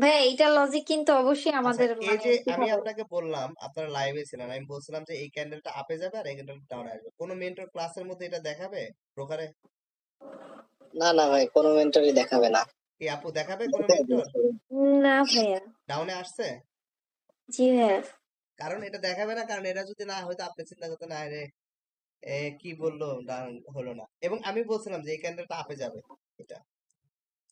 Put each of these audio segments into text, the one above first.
ভাইয়া এইটা লজিক কিন্তু অবশ্যই আচ্ছা, আমাদের এই মানে যে কি আমি বলে আপনাকে বললাম আপনারা লাইভে ছিলেন, আমি বলছিলাম যে এই ক্যান্ডেলটা আপে যাবে আর এই ক্যান্ডেলটা ডাউনে আসবে, কোনো মেন্টর ক্লাসের মধ্যে এটা দেখাবে প্রকারে? না না ভাই, কোনো মেন্টরই দেখাবে না। কি আপু দেখাবে কোনো মেন্টর না ভাইয়া। ডাউনে আসছে? জি ভাইয়া। কারণ এটা দেখাবে না, কারণ এটা যদি না হয়তো আপনি চিন্তা করতেন না রে কি বললো ডাউন হলো না, এবং আমি বলছিলাম যে এই ক্যান্ডেলটা আপে যাবে, এটা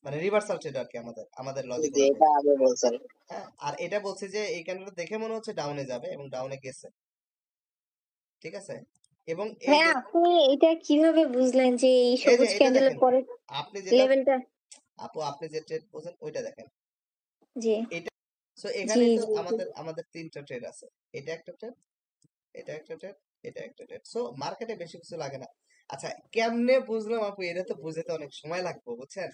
মানে রিভার্সাল ট্রেড আর কি আমাদের আমাদের লজিক যে অনুযায়ী। এটা আগে বলছেন। হ্যাঁ, আর এটা বলছে যে এই ক্যান্ডেলটা দেখে মনে হচ্ছে ডাউনে যাবে এবং ডাউনে গেছে, ঠিক আছে? এবং এই ভাইয়া যে আপনি এটা কিভাবে বুঝলেন যে এই এই যে সবুজ এটা ক্যান্ডেলের দেখেন, পরে আপনি যেটা লেভেলটা? আপু আপনি যে ট্রেড বলছেন ওইটা দেখেন, জি এটা। সো জি এখানেই তো জি জি। আমাদের আমাদের তিনটা ট্রেড আছে, এটা একটা ট্রেড, এটা একটা ট্রেড, এটা একটা ট্রেড। সো মার্কেটে বেশি কিছু লাগে না। আচ্ছা, কেমনে বুঝলাম আপু? এটা তো বুঝতে অনেক সময় লাগবে, বুঝছেন?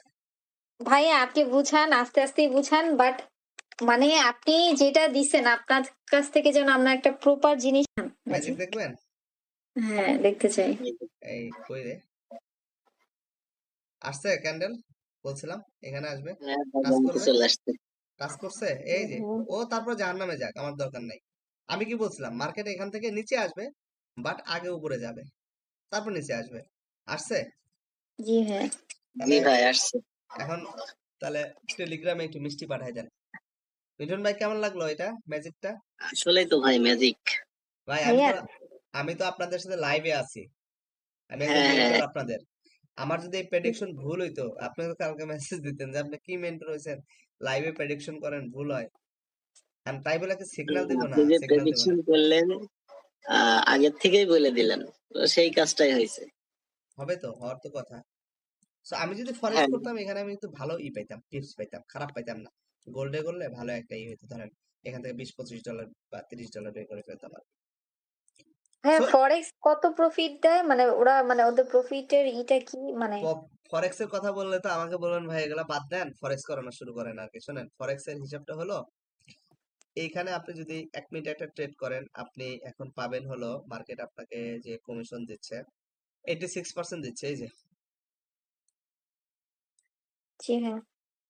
ভাইয়া আপনি বুঝান, আস্তে আস্তেই বুঝান, বাট মানে আপনি যেটা দিছেন আপনার কাছ থেকে যেন আমরা একটা প্রপার জিনিস ম্যাজিক ম্যাজিক। দেখবেন? হ্যাঁ দেখতে চাই। এই কই রে, আসছে ক্যান্ডেল, বলছিলাম এখানে আসবে, হ্যাঁ ভাই, টাচ জানতে করবে, চলে আসছে। টাচ করছে, এই যে। হুম। ও তারপর জাহান্নামে যাক, আমার দরকার নাই। আমি কি বলছিলাম, মার্কেট এখান থেকে নিচে আসবে, বাট আগে উপরে যাবে, তারপর নিচে আসবে। আসছে? জি হ্যাঁ। জি তাহলে ভাই, আসছে। এখন তাহলে টেলিগ্রামে একটু মিষ্টি পাঠাই দেন। মিঠুন ভাই, কেমন লাগলো এটা ম্যাজিকটা? আসলেই তো ভাই ম্যাজিক। ভাই ভাইয়া আমি তো আপনাদের সাথে লাইভে আছি, আমি একজন হ্যাঁ মেন্টর হ্যাঁ। আপনাদের। আমার যদি এই প্রেডিকশন ভুল হইতো, আপনি তো কালকে মেসেজ দিতেন যে আপনি কি মেন্টর হয়েছেন, লাইভে প্রেডিকশন করেন, ভুল হয়। আর তাই বলে কি সিগন্যাল দিব না, আপনি যে সিগন্যাল দিব না। প্রেডিকশন করলেন, আগের থেকেই বলে দিলেন, তো সেই কাজটাই হয়েছে। হবে তো, হওয়ার তো কথা। সো আমি যদি ফরেক্স হ্যাঁ করতাম এখানে আমি কিন্তু ভালো পাইতাম, টিপস পাইতাম, খারাপ পাইতাম না। গোল্ডে করলে ভালো একটা হইতো, ধরেন এখান থেকে $20-25 বা $30 বের করে ফেলতাম আর হ্যাঁ সো ফরেক্স কত প্রফিট দেয় মানে ওরা মানে ওদের প্রফিটের ইটা কি মানে? ফরেক্স এর কথা বললে তো আমাকে বলবেন ভাই এগুলা বাদ দেন, ফরেক্স করানো শুরু করেন আর কি। শোনেন, ফরেক্স এর হিসাবটা হলো, এইখানে আপনি যদি 1 মিনিট একটা ট্রেড করেন, আপনি এখন পাবেন হলো, মার্কেট আপনাকে যে কমিশন দিচ্ছে 86% দিচ্ছে, এই যে। জি হ্যাঁ।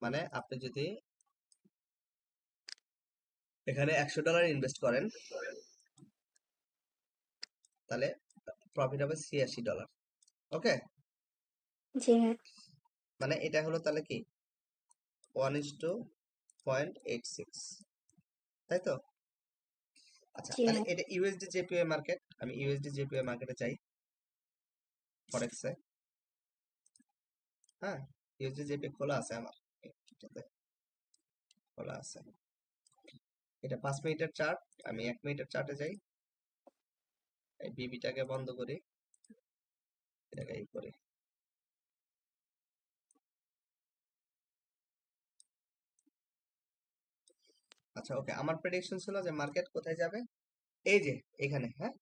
মানে আপনি যদি এখানে $100 ইনভেস্ট করেন, তাহলে প্রফিট হবে $86। ওকে, জি হ্যাঁ। মানে এটা হলো তাহলে কি 1:0.86, তাই তো? আচ্ছা, জি তাহলে হ্যাঁ। এটা ইউএসডি জেপিওয়াই মার্কেট, আমি ইউএসডি জেপিওয়াই মার্কেটে চাই, ফরেক্সে। হ্যাঁ, ইউএসডি জেপিওয়াই খোলা আছে আমার, এটাতে খোলা আছে। এটা 5 মিনিটের চার্ট, আমি 1 মিনিটের চার্টে যাই, এই বিবিটাকে বন্ধ করি, এটাকে এই করি। আচ্ছা ওকে, আমার প্রেডিকশন ছিল যে মার্কেট কোথায় যাবে, এই যে এখানে, হ্যাঁ,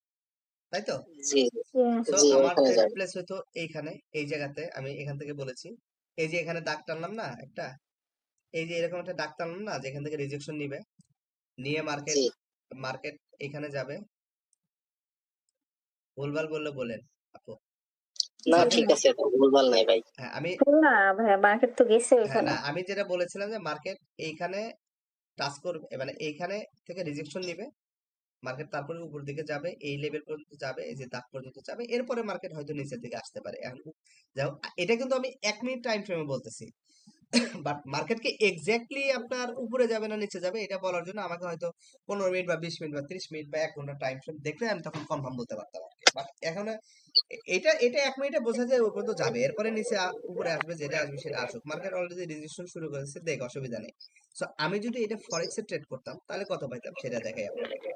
তাই তো? জি জি হ্যাঁ। সো জি, আমার ওখানে ট্রেড যাবে। প্লেস হইতো এইখানে, এই জায়গাতে আমি এখান থেকে বলেছি, এই যে এখানে দাগ টানলাম না একটা, এই যে এরকম একটা দাগ টানলাম না, যেখান থেকে রিজেকশন নিবে, নিয়ে মার্কেট জি মার্কেট এখানে যাবে। ভুলভাল বললে বলেন আপু। না, জি ঠিক হ্যাঁ। আছে, এটা ভুলভাল নাই ভাই। হ্যাঁ আমি, না ভাইয়া মার্কেট তো গেছে হ্যাঁ ওখানে। না, আমি যেটা বলেছিলাম যে মার্কেট এইখানে টাচ করবে, মানে এইখানে থেকে রিজেকশন নিবে, মার্কেট তারপরে উপর দিকে যাবে, এই লেভেল পর্যন্ত যাবে, এই যে দাগ পর্যন্ত যাবে, এরপরে মার্কেট হয়তো নিচের দিকে আসতে পারে। এখন যাই হোক, এটা কিন্তু আমি 1 মিনিট টাইম ফ্রেমে বলতেছি, বাট মার্কেটকে এক্স্যাক্টলি আপনার উপরে যাবে না নিচে যাবে এটা বলার জন্য আমাকে হয়তো 15 মিনিট বা 20 মিনিট বা 30 মিনিট বা 1 ঘন্টা টাইম ফ্রেম দেখলে আমি তখন কনফার্ম বলতে পারতাম আর কি। বাট এখন এটা এটা 1 মিনিটে বোঝা যায় ওই পর্যন্ত যাবে, এরপরে নিচে উপরে আসবে, যেটা আসবে সেটা আসুক, মার্কেট অলরেডি রেজিস্ট্রেশন শুরু করেছে, দেখ অসুবিধা নেই। সো আমি যদি এটা ফরেক্সে ট্রেড করতাম তাহলে কত পাইতাম সেটা দেখাই আপনাদেরকে।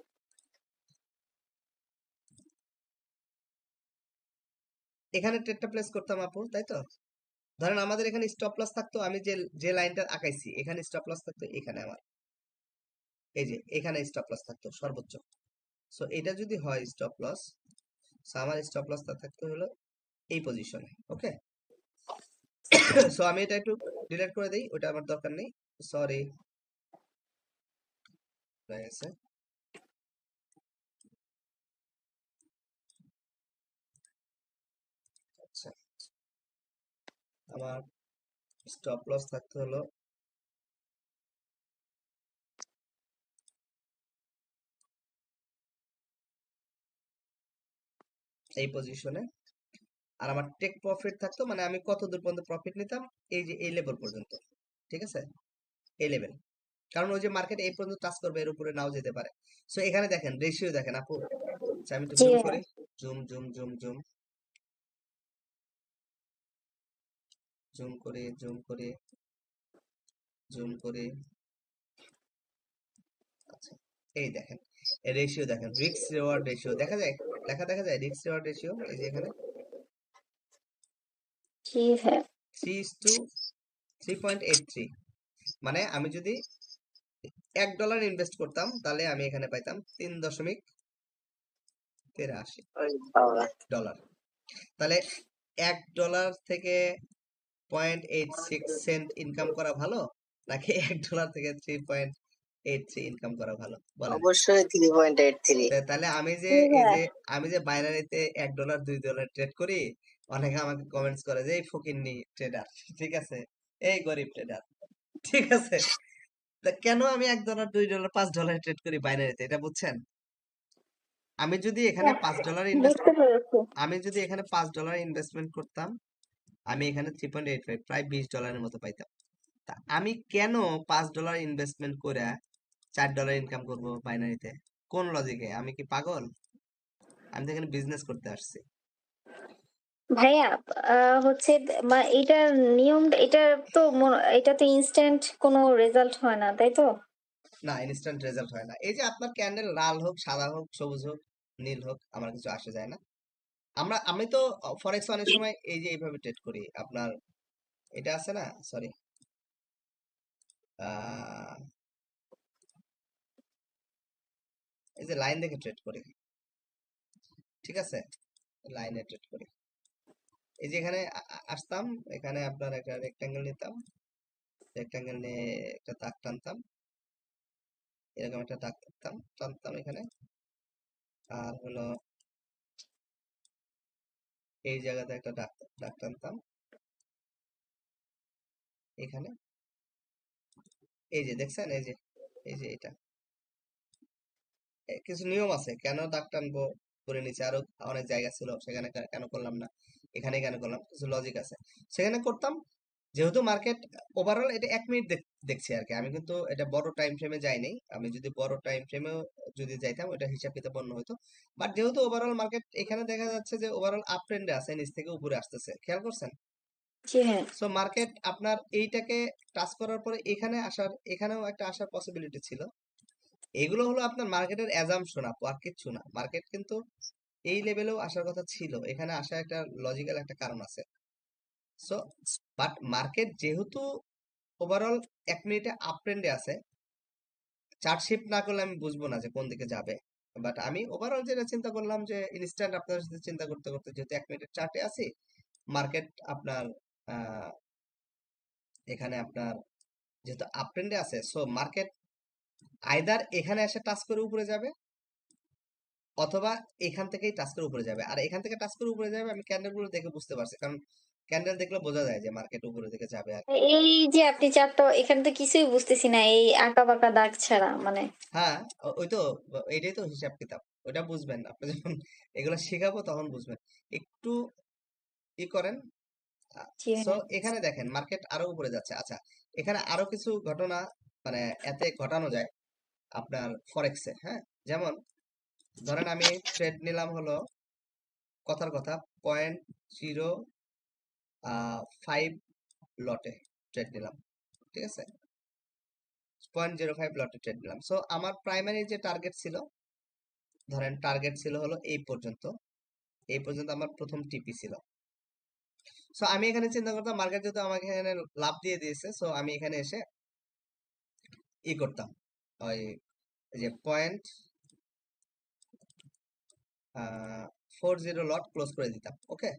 এখানে ট্রেডটা প্লেস করতাম আপু, তাই তো? ধরেন আমাদের এখানে স্টপ লস থাকতো, আমি যে যে লাইনটা আঁকাইছি এখানে স্টপ লস থাকতো, এখানে আমার এই যে এখানে স্টপ লস থাকতো সর্বোচ্চ। সো এটা যদি হয় স্টপ লস, আমার স্টপ লস থাকতে হলো এই পজিশনে, ওকে। সো আমি এটা একটু ডিলিট করে দেই, ওটা আমার দরকার নেই, সরি, হয়ে গেছে। আচ্ছা, আমার স্টপ লস থাকতে হলো এই পজিশনে, আর আমার টেক প্রফিট থাকতো, মানে আমি কত দূর পর্যন্ত প্রফিট নিতাম, এই যে এই লেভেল পর্যন্ত, ঠিক আছে, এই লেভেল। কারণ ওই যে মার্কেট এই পর্যন্ত টাচ করবে, এর উপরে নাও যেতে পারে। সো এখানে দেখেন রেশিও দেখেন আপু। আচ্ছা, আমি একটু জি জুম ভাইয়া। করি, zoom zoom zoom zoom zoom করে জুম করে জুম করে। আচ্ছা, এই দেখেন রেশিও দেখেন, রিস্ক রিওয়ার্ড রেশিও দেখা যায়, দেখা যায় রিস্ক রিওয়ার্ড রেশিও, এই যে এখানে জি ভাইয়া। 3:3.83। মানে আমি যদি $1 ইনভেস্ট করতাম, তাহলে আমি এখানে পাইতাম 3.83 ওই বাবা, ডলার। তাহলে $1 থেকে 0.86 ইনকাম করা ভালো, নাকি $1 থেকে 3.83 ইনকাম করা ভালো বলেন? অবশ্যই 3.83। তাহলে আমি যে জি এই ভাইয়া। যে আমি যে বাইনারিতে $1 $2 ট্রেড করি, অনেকে আমাকে কমেন্টস করে যে এই ফকিন্নি ট্রেডার, ঠিক আছে, এই গরিব ট্রেডার, ঠিক আছে। তা কেন আমি $1 $2 $5 ট্রেড করি বাইনারিতে, এটা বুঝছেন? আমি যদি এখানে $5 ইনভেস্ট বুঝতে পেরেছি। আমি যদি এখানে $5 ইনভেস্টমেন্ট করতাম, আমি এখানে 3.85 প্রায় $20 মতো পাইতাম। তা আমি কেন $5 ইনভেস্টমেন্ট করে $4 ইনকাম করব বাইনারিতে? কোন লজিকে? আমি কি পাগল? আমি তো এখানে বিজনেস করতে আসছি। ভাইয়া হচ্ছে এটার নিয়ম, এটা তো এটা তো ইনস্ট্যান্ট কোনো রেজাল্ট হয় না, তাই তো? না, ইনস্ট্যান্ট রেজাল্ট হয় না। এই যে আপনার ক্যান্ডেল লাল হোক, সাদা হোক, সবুজ হোক, নীল হোক, আমার কিছু আসে যায় না। আমি তো ফরেক্স অনেক সময় এই যে এইভাবে ট্রেড করি। আপনার এটা আছে না, সরি, এই যে লাইন দেখে ট্রেড করি, ঠিক আছে, লাইনে ট্রেড করি। এই যে এখানে আসতাম, এখানে আপনার একটা রেক্টাঙ্গেল নিতাম, রেক্টাঙ্গেল নিয়ে একটা দাগ টানতাম, এরকম একটা দাগ টানতাম এখানে, আর হলো এই জায়গাতে একটা দাগ দাগ টানতাম এখানে। এই যে দেখছেন, এই যে এটা কিছু নিয়ম আছে কেন দাগ টানবো, করে নিচে আরো অনেক জায়গা ছিল, সেখানে কেন করলাম না, এখানে কেন করলাম, কিছু লজিক আছে, সেখানে করতাম। যেহেতু মার্কেট ওভারঅল এটা 1 মিনিট দেখছি আর কি, আমি কিন্তু এটা বড় টাইম ফ্রেমে যাইনি। আমি যদি বড় টাইম ফ্রেমেও যদি যাইতাম, ওটা হিসাব কিতাব অন্য হতো। বাট যেহেতু ওভারঅল মার্কেট এখানে দেখা যাচ্ছে যে ওভারঅল আপ ট্রেন্ডে আছে, নিচ থেকে উপরে আসতেছে, খেয়াল করছেন? জি হ্যাঁ। সো মার্কেট আপনার এইটাকে টাচ করার পরে এখানে আসার, এখানেও একটা আসার পসিবিলিটি ছিল। এগুলো হলো আপনার মার্কেটের অ্যাজাম্পশন, আপু, আর কিচ্ছু না। মার্কেট কিন্তু এই লেভেলেও আসার কথা ছিল, এখানে আসা একটা লজিক্যাল একটা কারণ আছে। সো বাট মার্কেট যেহেতু ওভারঅল 1 মিনিটে আপ ট্রেন্ডে আছে, চার্ট শিফট না করলে আমি বুঝবো না যে কোন দিকে যাবে। বাট আমি ওভারঅল যেটা চিন্তা করলাম যে ইনস্ট্যান্ট আপনার সাথে চিন্তা করতে করতে যেহেতু 1 মিনিটের চার্টে আছি, মার্কেট আপনার এখানে আপনার যেহেতু আপ ট্রেন্ডে আছে, সো মার্কেট আইদার এখানে এসে টাচ করে উপরে যাবে, অথবা এখান থেকেই টাচ করে উপরে যাবে। আর এখান থেকে টাচ করে উপরে যাবে আমি ক্যান্ডেল গুলো দেখে বুঝতে পারছি, কারণ ক্যান্ডেল দেখলে বোঝা যায় যে মার্কেট উপরের দিকে যাবে আর কি। এই যে আপনি চারটা, এখানে তো কিছুই বুঝতেছি না এই আঁকা বাঁকা দাগ ছাড়া হ্যাঁ, ওই তো, এটাই তো হিসাব কিতাব, ওটা বুঝবেন আপনি যখন এগুলো শেখাবো তখন বুঝবেন। একটু ই করেন। জি সো হ্যাঁ। এখানে দেখেন মার্কেট আরো উপরে যাচ্ছে। আচ্ছা, এখানে আরো কিছু ঘটনা মানে এতে ঘটানো যায় আপনার ফরেক্সে, হ্যাঁ। যেমন ধরেন আমি ট্রেড নিলাম হলো, কথার কথা, 0.05 লটে ট্রেড নিলাম, ঠিক আছে, 0.05 লটে ট্রেড নিলাম। সো আমার প্রাইমারি যে টার্গেট ছিল, ধরেন টার্গেট ছিল হলো এই পর্যন্ত আমার প্রথম টিপি ছিল। সো আমি এখানে চিন্তা করতাম মার্কেট যেহেতু আমাকে এখানে লাভ দিয়ে দিয়েছে, সো আমি এখানে এসে করতাম, ওই যে 0.40 লট ক্লোজ করে দিতাম, ওকে।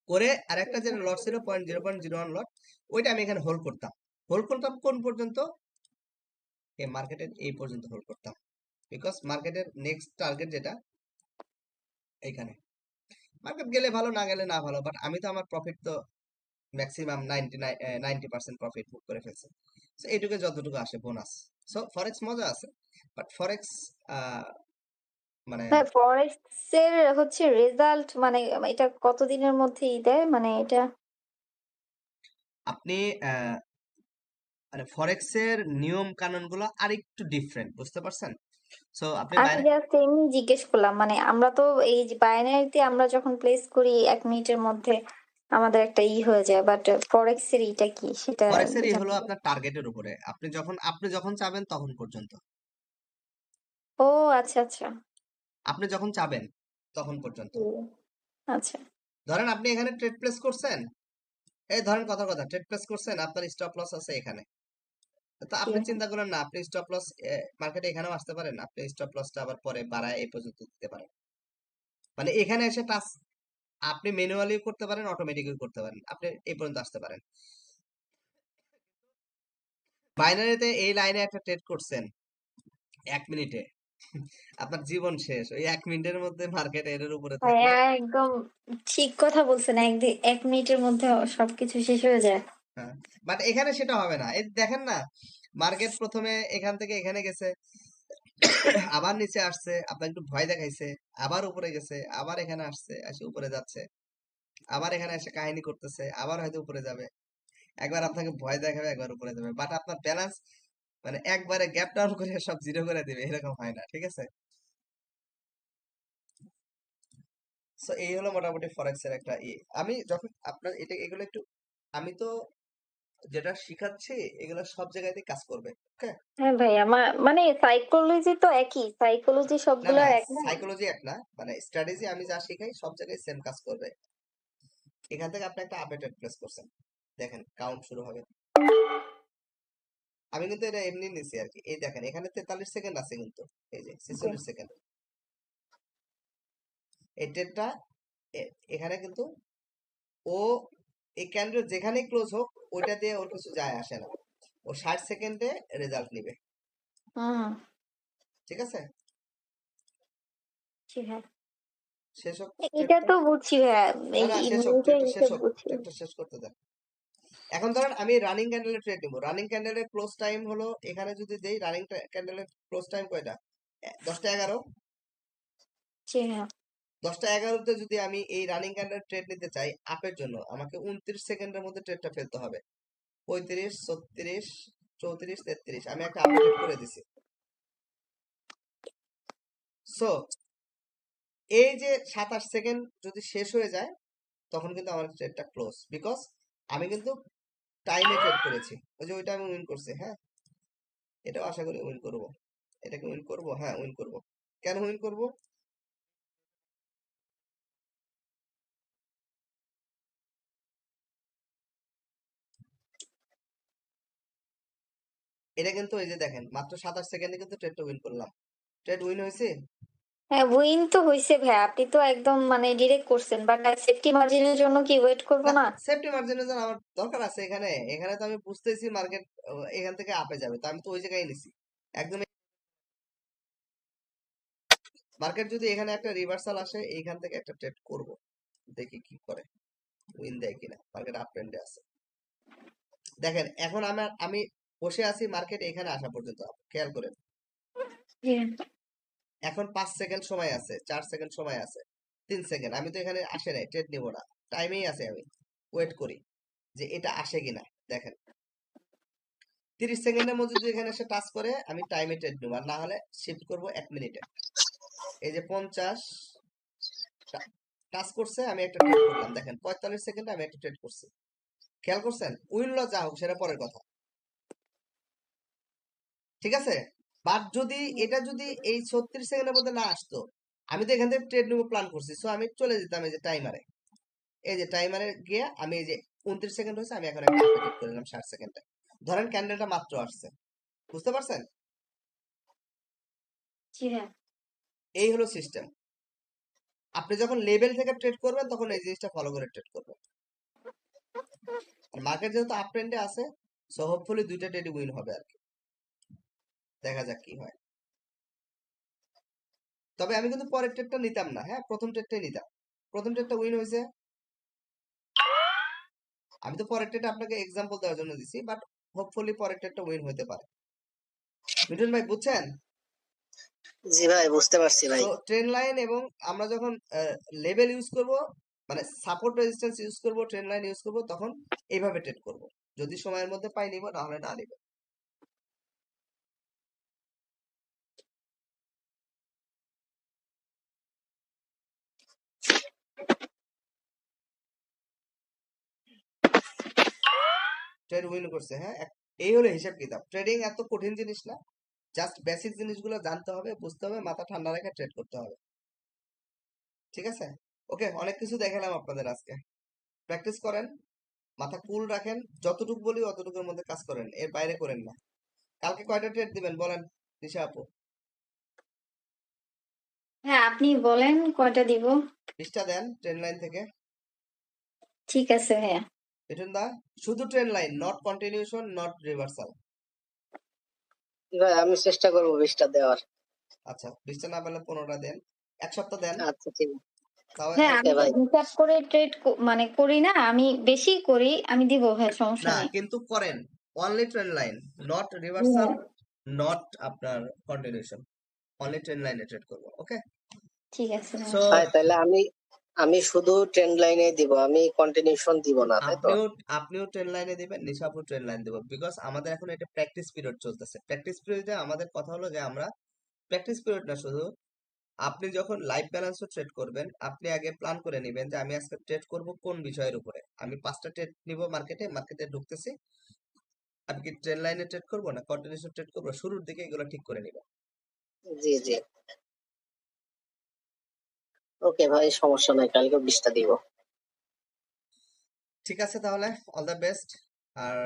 করে আরেকটা যে লট ছিল 0.01 লট, ওইটা আমি এখানে হোল্ড করতাম কোন পর্যন্ত, এই মার্কেটের এই পর্যন্ত হোল্ড করতাম। বিকজ মার্কেটের নেক্সট টার্গেট যেটা এইখানে, মার্কেট গেলে ভালো, না গেলে না ভালো, বাট আমি তো আমার প্রফিট তো ম্যাক্সিমাম 90% প্রফিট বুক করে ফেলছে। সো এইটুকু যতটুকু আসে বোনাস। সো ফরেক্স মজা আছে, বাট ফরেক্স মানে না, ফরেক্স এর হচ্ছে রেজাল্ট মানে এটা কতদিনের মধ্যেই দেয় মানে এটা? আপনি মানে ফরেক্স এর নিয়ম কানুন গুলো আরেকটু ডিফারেন্ট, বুঝতে পারছেন? সো আপনি আমি বাইরে জাস্ট এমনি জিজ্ঞেস করলাম, মানে আমরা তো এই যে বাইনারিতে আমরা যখন প্লেস করি 1 মিনিটের মধ্যে আমাদের একটা হয়ে যায়, বাট ফরেক্স এর ইটা কি সেটা ফরেক্স এর হলো জানতে চাই। আপনার টার্গেটের উপরে, আপনি যখন চাবেন তখন পর্যন্ত, ও আচ্ছা আচ্ছা। আপনি যখন চাবেন তখন পর্যন্ত। হুম, আচ্ছা। ধরেন আপনি এখানে ট্রেড প্লেস করছেন, এই ধরেন কথা কথা ট্রেড প্লেস করছেন, আপনার স্টপ লস আছে এখানে, তো জি আপনি হ্যাঁ। চিন্তা করেন না আপনি স্টপ লস মার্কেটে এখানেও আসতে পারেন, আপনি স্টপ লসটা আবার পরে বাড়ায় এই পর্যন্ত দিতে পারেন। মানে এখানে এসে টাচ আপনি ম্যানুয়ালি করতে পারেন, অটোমেটিকলি করতে পারেন, আপনি এই পর্যন্ত আসতে পারেন। বাইনারিতে এই লাইনে একটা ট্রেড করছেন 1 মিনিটে, আপনার জীবন শেষ ওই 1 মিনিটের মধ্যে। মার্কেট এর উপরে থাকলে, হ্যাঁ, একদম ঠিক কথা বলছেন, 1 মিনিটের মধ্যে সবকিছু শেষ হয়ে যায়। হ্যাঁ, বাট এখানে সেটা হবে না। এই দেখেন না, মার্কেট প্রথমে এখান থেকে এখানে গেছে, আবার নিচে আসছে, আপনার একটু ভয় দেখাইছে, আবার উপরে গেছে, আবার এখানে আসছে, এসে উপরে যাচ্ছে, আবার এখানে এসে কাহিনী করতেছে, আবার হয়তো উপরে যাবে। একবার আপনাকে ভয় দেখাবে, একবার উপরে যাবে, বাট আপনার ব্যালেন্স মানে একবারে গ্যাপ ডাউন করে সব জিরো করে দিবে, এরকম হয় না, ঠিক আছে? সো এই হলো মোটামুটি ফরেক্স এর একটা আমি যখন আপনার এটা এগুলো একটু, আমি তো যেটা শিখাচ্ছি এগুলো সব জায়গাতেই কাজ করবে, ওকে? হ্যাঁ ভাই, আমার মানে সাইকোলজি তো একই, সাইকোলজি না না, সবগুলোর এক না? সাইকোলজি এক না, মানে স্ট্র্যাটেজি আমি যা শিখাই সব জায়গায় সেম কাজ করবে। এখান থেকে আপনি একটা আপডেটেড প্লেস করছেন, দেখেন কাউন্ট শুরু হবে। আমি কিন্তু এটা এমনি নিছি আর কি, এই দেখেন এখানে 43 সেকেন্ড আছে কিন্তু, এই যে জি 46 সেকেন্ড, এই ডেটটা এখানে কিন্তু ও এই ক্যান্ডেল যেখানেই ক্লোজ হোক ওইটা দিয়ে ওর কিছু যায় আসে না, ও 60 সেকেন্ডে রেজাল্ট নিবে, হুম। ঠিক আছে? জি হ্যাঁ, শেষ হোক এটা ট্রেডটা। তো বুঝছি ভাইয়া, না এই না, শেষ হোক নিউজের ট্রেডটা, শেষ হিসেব হোক বুঝছি। ট্রেডটা, শেষ করতে দেন। এখন ধরেন আমি রানিং ক্যান্ডেলের ট্রেড নিবো, রানিং ক্যান্ডেলের ক্লোজ টাইম হলো এখানে যদি দেই, রানিং ক্যান্ডেলের ক্লোজ টাইম কয়টা? 10টা 11। জি হ্যাঁ। 10টা 11তে যদি আমি এই রানিং ক্যান্ডেল ট্রেড নিতে চাই আপের জন্য, আমাকে 29 সেকেন্ডের মধ্যে ট্রেডটা ফেলতে হবে। 35, 36, 34, 33 আমি একটা আপডেট করে দিছি। সো এই যে 27 সেকেন্ড যদি শেষ হয়ে যায় তখন কিন্তু আমার ট্রেডটা ক্লোজ, বিকজ আমি কিন্তু টাইমে ট্রেড করেছি। ওই যে ওইটা আমি উইন করছি, হ্যাঁ, এটাও আশা করি উইন করব। এটাকে উইন করব, হ্যাঁ উইন করব। কেন উইন করব? এটা কিন্তু এই যে দেখেন মাত্র 27 সেকেন্ডে কিন্তু ট্রেডটা উইন করলাম। ট্রেড উইন হয়েছে। হ্যাঁ, উইন তো হইছে ভাই, আপনি তো একদম মানে ডিরেক্ট করছেন, বাট সেফটি মার্জিনের জন্য কি ওয়েট করবো না, না? সেফটি মার্জিনের জন্য আমার দরকার আছে এখানে, এখানে তো আমি বুঝতেছি মার্কেট এখান থেকে আপে যাবে, তো আমি তো ওই জায়গায় নিছি একদম। মার্কেট যদি এখানে একটা রিভার্সাল আসে এইখান থেকে একটা ট্রেড করব, দেখি কি করে, উইন দেয় কিনা। মার্কেট আপ ট্রেন্ডে আছে, দেখেন এখন আমি বসে আছি মার্কেট এখানে আসা পর্যন্ত, খেয়াল করেন। জি। এখন 5 সেকেন্ড সময় আছে, 4 সেকেন্ড সময় আছে, 3 সেকেন্ড, আমি তো এখানে আসে নাই, ট্রেড নিব না, টাইমেই আছে, আমি ওয়েট করি যে এটা আসে কিনা। দেখেন 30 সেকেন্ডের মধ্যে যদি এখানে এসে টাচ করে আমি টাইমে ট্রেড নেবো, আর না হলে শিফট করব 1 মিনিটে। এই যে 50 টাচ করছে, আমি একটা ট্রেড করলাম, দেখেন 45 সেকেন্ডে আমি একটা ট্রেড করছি, খেয়াল করছেন? উইন লস যা হোক সেটা পরের কথা, ঠিক আছে? বাট যদি এটা যদি এই 36 সেকেন্ডের মধ্যে না আসতো, আমি তো এখান থেকে ট্রেড নেবো প্ল্যান করছি, সো আমি চলে যেতাম এই যে টাইমারে, এই যে টাইমারে গিয়ে আমি এই যে 29 সেকেন্ড হয়েছে, আমি এখন একটা ট্রেড করে নিলাম 60 সেকেন্ডে। ধরেন ক্যান্ডেলটা মাত্র আসছে, বুঝতে পারছেন? জি হ্যাঁ। এই হলো সিস্টেম। আপনি যখন লেভেল থেকে ট্রেড করবেন তখন এই জিনিসটা ফলো করে ট্রেড করবেন। আর মার্কেট যেহেতু আপ ট্রেন্ডে আছে, সো হোপফুলি দুইটা ট্রেডই উইন হবে আর কি, দেখা যাক কি হয়। তবে আমি কিন্তু পরের ট্রেডটা নিতাম না, হ্যাঁ প্রথম ট্রেডটাই নিতাম। প্রথম ট্রেডটা উইন হয়েছে, আমি তো পরের ট্রেড আপনাকে এক্সাম্পল দেওয়ার জন্য দিছি, বাট হোপফুলি পরের ট্রেডটা উইন হতে পারে। মিঠুন ভাই বুঝছেন? জি ভাই, বুঝতে পারছি ভাই। সো ট্রেন্ড লাইন এবং আমরা যখন লেভেল ইউজ করব, মানে সাপোর্ট রেজিস্ট্যান্স ইউজ করব, ট্রেন্ড লাইন ইউজ করব, তখন এইভাবে ট্রেড করব। যদি সময়ের মধ্যে পাই নিব, না হলে না নিব। ট্রেড উইন করছে, হ্যাঁ। এই হলো হিসাব কিতাব। ট্রেডিং এত কঠিন জিনিস না, জাস্ট বেসিক জিনিসগুলো জানতে হবে, বুঝতে হবে, মাথা ঠান্ডা রেখে ট্রেড করতে হবে। ঠিক আছে? ওকে, অনেক কিছু দেখালাম আপনাদের আজকে। প্র্যাকটিস করেন, মাথা কুল রাখেন, যতটুকু বলি অতটুকুর মধ্যে কাজ করেন, এর বাইরে করেন না। কালকে কয়টা ট্রেড দিবেন বলেন দিশা আপু? হ্যাঁ, আপনি বলেন কয়টা দিব। 20টা দেন ট্রেন্ড লাইন থেকে। ঠিক আছে ভাইয়া। মিঠুন দা, শুধু trend line, not continuation, not reversal. ভাই আমি চেষ্টা করবো 20টা দেওয়ার। আচ্ছা, 20টা না পেলে 15টা দেন, এক সপ্তাহ দেন। আচ্ছা ঠিক আছে। তাও হ্যাঁ, ওকে আমি ভাই। হিসাব করে ট্রেড মানে করি না, আমি বেশি করি, আমি দিব ভাই, সমস্যা না, নেই। কিন্তু করেন only trend line, not G reversal, ভাইয়া, নট আপনার কন্টিনিউশন, অনলি ট্রেন্ড লাইনে ট্রেড করবো। ওকে, ঠিক আছে ভাইয়া। সো ভাই তাহলে আমি শুধু ট্রেন্ড লাইনে দিব, আমি কন্টিনিউশন দিব না, তাই তো? আপনিও ট্রেন লাইনে দিবেন, নিশাপুর ট্রেন লাইন দিব, বিকজ আমাদের এখন এটা প্র্যাকটিস পিরিয়ড চলতেছে। প্র্যাকটিস পিরিয়ডে আমাদের কথা হলো যে আমরা প্র্যাকটিস পিরিয়ড না শুধু, আপনি যখন লাইফ ব্যালেন্সও ট্রেড করবেন, আপনি আগে প্ল্যান করে নেবেন যে আমি আজকে ট্রেড করব কোন বিষয়ের উপরে। আমি 5টা ট্রেড নিব, মার্কেটে ঢুকতেছি, আমি কি ট্রেন লাইনে ট্রেড করব না কন্টিনিউশন ট্রেড করব, শুরুর দিকে এগুলো ঠিক করে নিবেন। জি জি, ওকে ভাই, সমস্যা নাই, কালকে 20টা দিব। ঠিক আছে, তাহলে অল দ্য বেস্ট। আর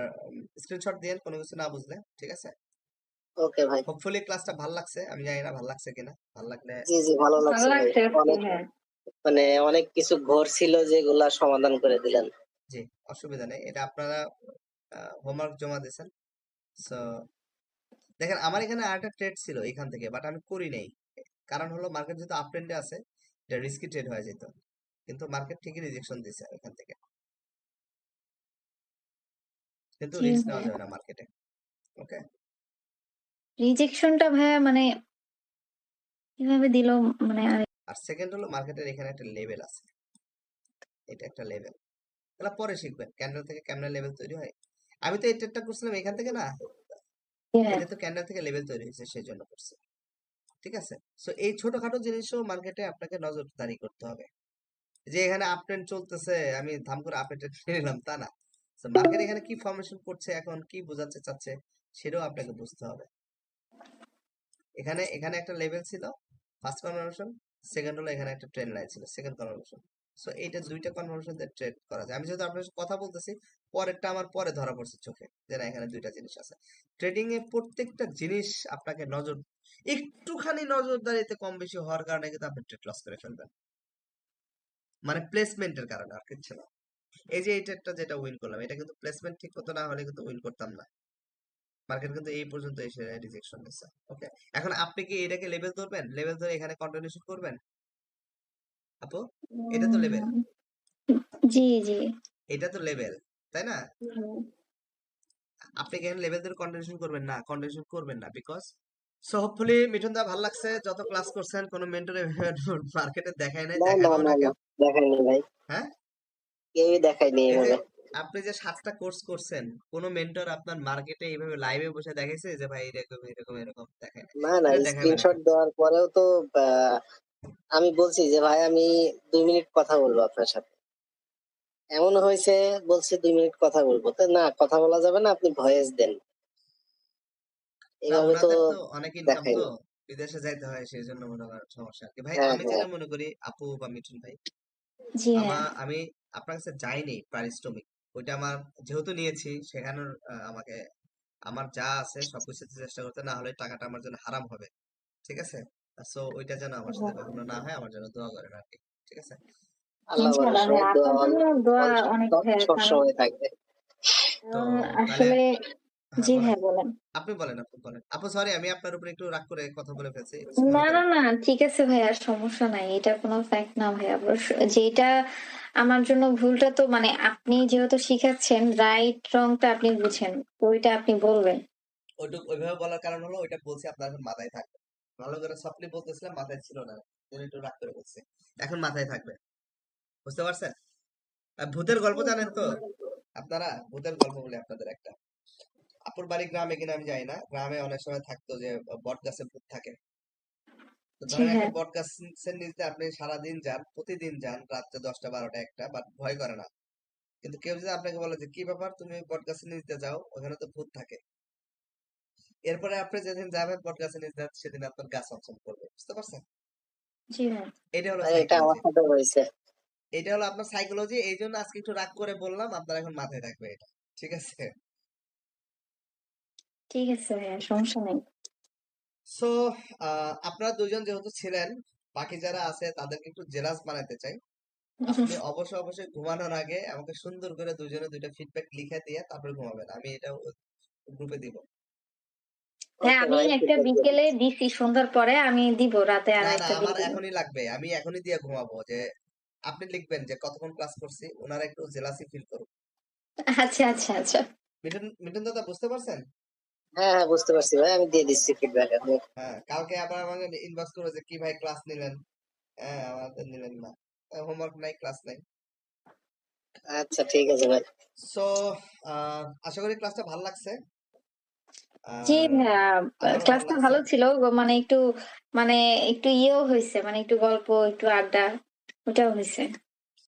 স্ক্রিনশট দিয়েন কোনো কিছু না বুঝলে, ঠিক আছে? ওকে ভাই। হোপফুলি ক্লাসটা ভালো লাগছে, আমি জানি না ভালো লাগছে কিনা, ভালো লাগলে জি জি, ভালো ভালো লাগছে ভাই। লাগছে আজকে, অনেক হ্যাঁ। মানে অনেক কিছু ঘর ছিল যেগুলা সমাধান করে দিলেন। জি, অসুবিধা নেই। এটা আপনারা হোমওয়ার্ক জমা দিয়েছেন। সো দেখেন, আমার এখানে আরেকটা ট্রেড ছিল এখান থেকে, বাট আমি করি নাই। কারণ হলো মার্কেট যেহেতু আপ ট্রেন্ডে আছে, এটা রিস্কি ট্রেড হয়ে যেত, কিন্তু মার্কেট ঠিকই রিজেকশন দিছে এখান থেকে। কিন্তু জি রিস্ক নেওয়া ভাইয়া, যাবে না মার্কেটে। ওকে, রিজেকশনটা ভাইয়া মানে কিভাবে দিল, মানে আর সেকেন্ড হলো মার্কেটের এখানে একটা লেভেল আছে, এটা একটা লেভেল, এগুলো পরে শিখবেন ক্যান্ডেল থেকে কেমনে লেভেল তৈরি হয়। আমি তো এই ট্রেডটা করছিলাম এখান থেকে না, হ্যাঁ। এটা তো ক্যান্ডেল থেকে লেভেল তৈরি হয়েছে সেই জন্য করছি। ঠিক আছে? সো এই ছোটখাটো জিনিসও মার্কেটে আপনাকে নজরদারি করতে হবে, যে এখানে আপ ট্রেন্ড চলতেছে আমি ধাম করে আপ ট্রেন্ড নিলাম তা না। তো মার্কেট এখানে কি ফরমেশন করছে, এখন কি বোঝাতে চাচ্ছে, সেটাও আপনাকে বুঝতে হবে। এখানে এখানে একটা লেভেল ছিল, ফার্স্ট কনফার্মেশন, সেকেন্ড হলো এখানে একটা ট্রেন্ড লাইন ছিল, সেকেন্ড কনফার্মেশন। সো এইটা দুইটা কনফার্মেশন দিয়ে ট্রেড করা যায়। আমি যেহেতু আপনার সাথে কথা বলতেছি, পরেরটা আমার পরে ধরা পড়ছে চোখে, যে না এখানে দুইটা জিনিস আছে। ট্রেডিং এ প্রত্যেকটা জিনিস আপনাকে একটুখানি নজরদারিতে কম বেশি হওয়ার কারণে কিন্তু আপনি ট্রেড লস করে ফেলবেন, মানে প্লেসমেন্টের কারণে, আর কিচ্ছু না। এই যে এই ট্রেডটা যেটা উইন করলাম, এটা কিন্তু প্লেসমেন্ট ঠিক মতো না হলে কিন্তু উইন করতাম না। মার্কেট কিন্তু এই পর্যন্ত এসে রিজেকশন দিচ্ছে। ওকে, এখন আপনি কি এটাকে লেভেল ধরবেন, লেভেল ধরে এখানে কন্টিনিউশন করবেন আপু? এটা তো লেভেল, উম, জি জি। এটা তো লেভেল, তাই না? হুম। আপনি কি এখানে লেভেল ধরে কন্টিনিউশন করবেন না, কন্টিনিউশন করবেন না, বিকজ সো হোপফুলি মিঠুন দা ভালো লাগছে যত ক্লাস করছেন, কোনো মেন্টরে মার্কেটে দেখায় নাই, না না দেখাবেও না না না, কেউ। দেখাইনি ভাই, হ্যাঁ, কেউই দেখায়নি এই যে এইভাবে। আপনি যে 7টা কোর্স করছেন, কোনো মেন্টর আপনার মার্কেটে এইভাবে লাইভে বসে দেখাইছে যে ভাই এরকম এরকম এরকম, দেখায় না। না না, এটা দেখাবে না স্ক্রিনশট কেউ। দেওয়ার পরেও তো আমি বলছি যে ভাই আমি 2 মিনিট কথা বলবো আপনার সাথে, এমন হয়েছে বলছে 2 মিনিট কথা বলবো, তো না, কথা বলা যাবে না, আপনি ভয়েস দেন, না, এইভাবে তো ওনাদের তো অনেক ইনকাম তো, দেখায়নি। বিদেশে যাইতে হয়, সেই জন্য মনে করেন সমস্যা আর কি। ভাই হ্যাঁ আমি হ্যাঁ। যেটা মনে করি আপু বা মিঠুন ভাই, জি হ্যাঁ। আমি আপনার কাছে যাইনি পারিশ্রমিক, ওইটা আমার যেহেতু নিয়েছি সেখানে আমাকে আমার যা আছে সবকিছু চেষ্টা করতে, না হলে টাকাটা আমার জন্য হারাম হবে। ঠিক আছে? সো ওইটা যেন আমার সাথে কখনো না হয়, আমার জন্য দোয়া করেন আর কি। ঠিক আছে? আল্লাহ ইনশাআল্লাহ ভরসা, ভাইয়া, দোয়া আপনার জন্য দোয়া অনেক ভাইয়া, সব কারণ সময় থাকবে। তো তাহলে আসলে হ্যাঁ, জি বলেন। ভাইয়া বলেন। আপনি বলেন, আপনি বলেন। আপু সরি আমি আপনার উপরে একটু রাগ করে কথা বলে ফেলছি। না, মনে না, করেন। না, ঠিক আছে ভাইয়া, সমস্যা নাই। এটা কোনো ফ্যাক্ট না ভাইয়া। যেটা আমার জন্য ভুলটা তো মানে আপনি যেহেতু শিখাচ্ছেন, রাইট রংটা আপনি বুঝেন। তো ওইটা আপনি বলবেন। ওইভাবে বলার কারণ হলো ওইটা বলছি আপনার এখন মাথায় থাকবে। ভালো করে সফটলি বলতেছিলাম, মাথায় ছিল না। এজন্য একটু রাগ করে বলছি। এখন মাথায় থাকবে। বুঝতে পারছেন? আর ভূতের গল্প জানেন তো? আপনারা ভূতের গল্প বলি আপনাদের একটা। আপুর বাড়ি গ্রামে কিনা আমি জানি না। গ্রামে অনেক সময় থাকতো যে বট গাছে ভূত থাকে। তো জি ধরেন একটা হ্যাঁ। বট গাছের নিচে আপনি সারাদিন যান, প্রতিদিন যান, রাত্রে 10টা 12টা 1টা, বাট ভয় করে না। কিন্তু কেউ যদি আপনাকে বলে যে কি ব্যাপার তুমি বট গাছের নিচে যাও, ওখানে তো ভূত থাকে। এরপরে আপনি যেদিন যাবেন বট গাছের নিচে সেদিন আপনার গাছ অঞ্চল করবে। বুঝতে পারছেন? জি ভাইয়া। এটা হলো ভাই এটা আমার সাইকোলজি। সাথে হয়েছে। এটা হলো আপনার সাইকোলজি। এই জন্য আজকে একটু রাগ করে বললাম, আপনার এখন মাথায় থাকবে এটা। ঠিক আছে? ঠিক আছে ভাইয়া, সমস্যা নাই। সো আপনারা দুজন যেহেতু ছিলেন, বাকি যারা আছে তাদেরকে একটু জেলাস বানাতে চাই। আপনি অবশ্যই ঘুমানোর আগে আমাকে সুন্দর করে দুজনে দুইটা ফিডব্যাক লিখে দিয়ে তারপরে ঘুমাবেন। আমি এটা গ্রুপে দিব। হ্যাঁ, ওকে আমি ভাই, ঠিক একটা আছে। বিকেলে দিছি, সন্ধ্যার পরে আমি দিব, রাতে আর না না একটা দিয়ে আমার দিব। এখনই লাগবে। আমি এখনই দিয়ে ঘুমাবো যে আপনি লিখবেন যে কতক্ষণ ক্লাস করছি, ওনারা একটু জেলাসি ফিল করুক। আচ্ছা, আচ্ছা, আচ্ছা। মিঠুন মিঠুন দাদা বুঝতে পারছেন? হ্যাঁ হ্যাঁ, বুঝতে পারছি ভাই, আমি দিয়ে দিচ্ছি ফিডব্যাক। হ্যাঁ, কালকে আবার আমাকে ইনবক্স করবে যে কি ভাই ক্লাস নিলেন? হ্যাঁ, আমাদের নিলেন না। হোমওয়ার্ক নাই, ক্লাস নাই। আচ্ছা ঠিক আছে ভাই। সো আশা করি ক্লাসটা ভালো লাগছে। জি আর ভাইয়া, আমারও ভালো ক্লাসটা লাগছে। ভালো ছিল। মানে একটু মানে একটু ইয়েও হইছে, মানে একটু গল্প, একটু আড্ডা, ওটাও হইছে।